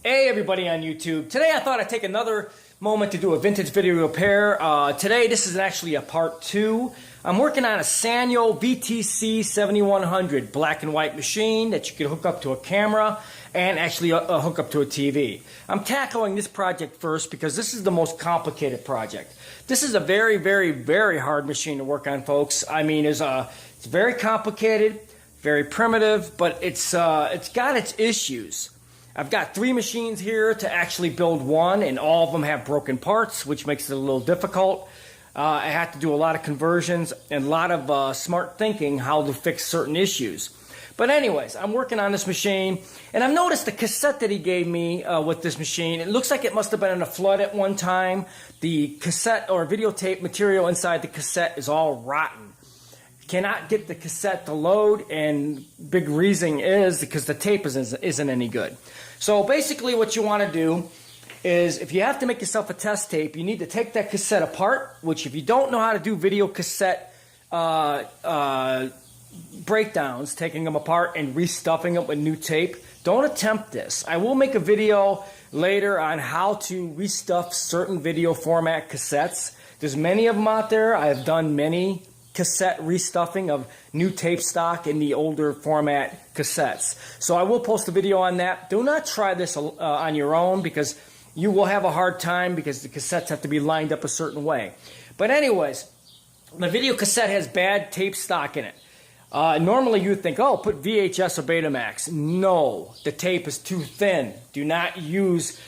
Hey everybody on YouTube. Today I thought I'd take another moment to do a vintage video repair. Today this is actually a part 2. I'm working on a Sanyo VTC-7100 black and white machine that you can hook up to a camera and actually hook up to a TV. I'm tackling this project first because this is the most complicated project. This is a very, very, very hard machine to work on, folks. I mean, it's very complicated, very primitive, but it's got its issues. I've got 3 machines here to actually build one, and all of them have broken parts, which makes it a little difficult. I have to do a lot of conversions and a lot of smart thinking how to fix certain issues. But anyways, I'm working on this machine, and I've noticed the cassette that he gave me with this machine. It looks like it must have been in a flood at one time. The cassette or videotape material inside the cassette is all rotten. Cannot get the cassette to load, and big reason is because the tape isn't any good. So basically what you want to do is, if you have to make yourself a test tape, you need to take that cassette apart, which if you don't know how to do video cassette breakdowns, taking them apart and restuffing them with new tape, don't attempt this. I will make a video later on how to restuff certain video format cassettes. There's many of them out there. I have done many cassette restuffing of new tape stock in the older format cassettes. So I will post a video on that. Do not try this on your own, because you will have a hard time because the cassettes have to be lined up a certain way. But anyways, the video cassette has bad tape stock in it. Normally you would think, oh, put VHS or Betamax. No, the tape is too thin. Do not use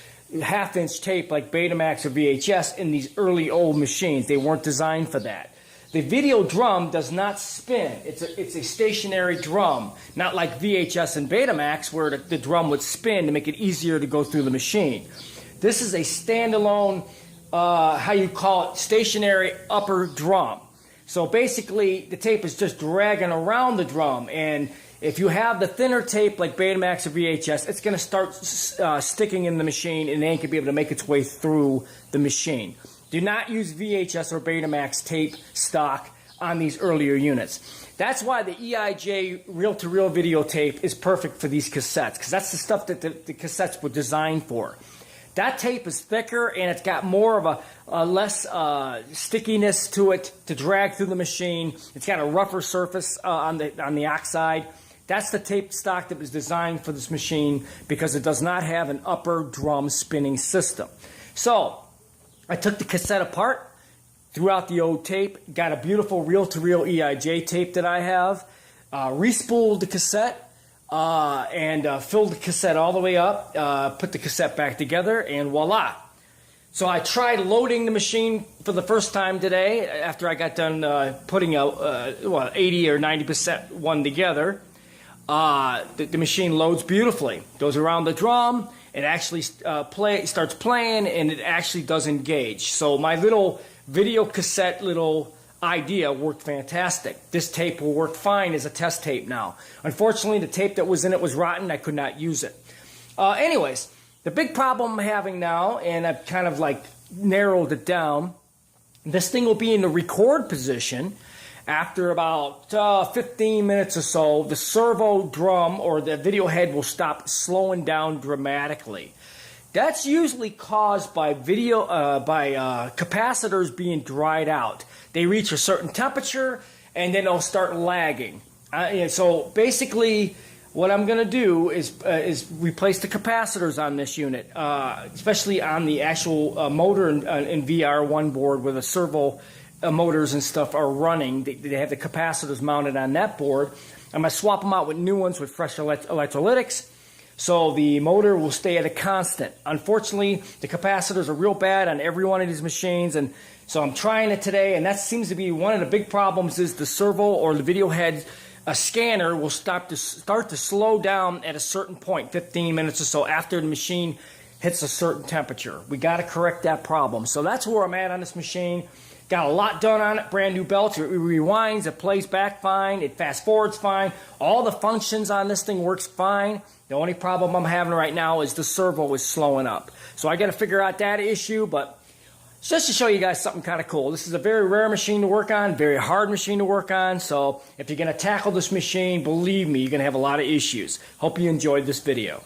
half-inch tape like Betamax or VHS in these early old machines. They weren't designed for that. The video drum does not spin. It's a stationary drum, not like VHS and Betamax where the drum would spin to make it easier to go through the machine. This is a standalone, how you call it, stationary upper drum. So basically the tape is just dragging around the drum, and if you have the thinner tape like Betamax or VHS, it's going to start sticking in the machine, and it ain't going to be able to make its way through the machine. Do not use VHS or Betamax tape stock on these earlier units. That's why the EIJ reel-to-reel videotape is perfect for these cassettes, because that's the stuff that the cassettes were designed for. That tape is thicker, and it's got more of a less stickiness to it to drag through the machine. It's got a rougher surface on the oxide. That's the tape stock that was designed for this machine, because it does not have an upper drum spinning system. So I took the cassette apart, threw out the old tape, got a beautiful reel-to-reel EIJ tape that I have, re-spooled the cassette, and filled the cassette all the way up, put the cassette back together, and voila. So I tried loading the machine for the first time today after I got done putting a 80 or 90% one together. The machine loads beautifully, goes around the drum. It actually starts playing, and it actually does engage. So my little video cassette idea worked fantastic. This tape will work fine as a test tape now. Unfortunately, the tape that was in it was rotten. I could not use it. Anyways, the big problem I'm having now, and I've kind of like narrowed it down, this thing will be in the record position. After about 15 minutes or so, the servo drum or the video head will stop slowing down dramatically. That's usually caused by capacitors being dried out. They reach a certain temperature, and then they'll start lagging. So basically, what I'm going to do is replace the capacitors on this unit, especially on the actual motor in VR1 board where the servo motors and stuff are running. They have the capacitors mounted on that board. I'm going to swap them out with new ones with fresh electrolytics, so the motor will stay at a constant. Unfortunately, the capacitors are real bad on every one of these machines, and so I'm trying it today, and that seems to be one of the big problems, is the servo or the video head scanner will start to slow down at a certain point, 15 minutes or so after the machine hits a certain temperature. We got to correct that problem. So that's where I'm at on this machine. Got a lot done on it, brand new belts, it rewinds, it plays back fine, it fast forwards fine. All the functions on this thing works fine. The only problem I'm having right now is the servo is slowing up. So I got to figure out that issue, but just to show you guys something kind of cool. This is a very rare machine to work on, very hard machine to work on, so if you're going to tackle this machine, believe me, you're going to have a lot of issues. Hope you enjoyed this video.